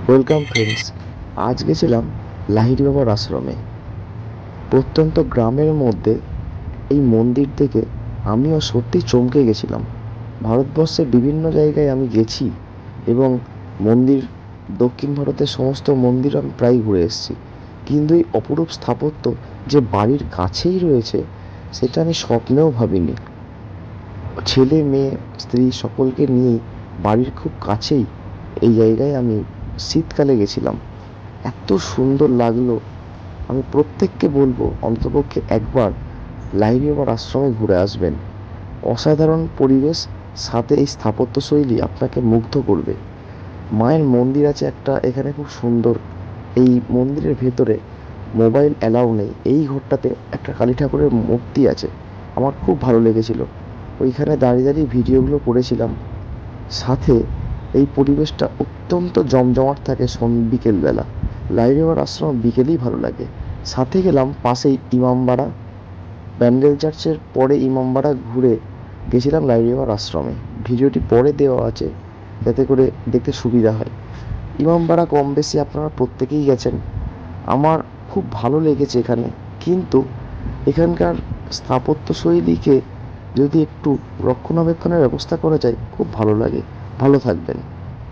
Welcome friends. আজ গেছিলাম লাহিড়ী বাবার আশ্রমে। প্রত্যন্ত গ্রামের মধ্যে এই মন্দির থেকে আমিও সত্যি চমকে গেছিলাম। ভারতবর্ষের বিভিন্ন জায়গায় আমি গেছি এবং মন্দির, দক্ষিণ ভারতের সমস্ত মন্দির আমি প্রায় ঘুরে এসেছি, কিন্তু এই অপরূপ স্থাপত্য যে বাড়ির কাছেই রয়েছে সেটা আমি স্বপ্নেও ভাবিনি। ছেলে মেয়ে স্ত্রী সকলকে নিয়ে বাড়ির খুব কাছেই এই জায়গায় আমি শীতকালে গেছিলাম। এত সুন্দর লাগলো, আমি প্রত্যেককে বলবো অন্ততপক্ষে একবার লাহিড়ী বাবার আশ্রমে ঘুরে আসবেন। অসাধারণ পরিবেশ, সাথে এই স্থাপত্যশৈলী আপনাকে মুগ্ধ করবে। মায়ের মন্দির আছে একটা এখানে খুব সুন্দর। এই মন্দিরের ভেতরে মোবাইল অ্যালাউ নেই। এই ঘরটাতে একটা কালী ঠাকুরের মূর্তি আছে, আমার খুব ভালো লেগেছিল। ওইখানে দাঁড়িয়ে দাঁড়িয়ে ভিডিওগুলো করেছিলাম। সাথে এই পরিবেশটা অত্যন্ত জমজমাট থাকে বিকেলবেলা। লাহিড়ী বাবার আশ্রম বিকেলেই ভালো লাগে। সাথে গেলাম পাশেই ইমামবাড়া, ব্যান্ডেল চার্চের পরে ইমামবাড়া ঘুরে গেছিলাম লাহিড়ী বাবার আশ্রমে। ভিডিওটি পরে দেওয়া আছে যাতে করে দেখতে সুবিধা হয়। ইমামবাড়া কম বেশি আপনারা প্রত্যেকেই গেছেন, আমার খুব ভালো লেগেছে এখানে। কিন্তু এখানকার স্থাপত্যশৈলীকে যদি একটু রক্ষণাবেক্ষণের ব্যবস্থা করা যায় খুব ভালো লাগে। ভালো থাকবেন।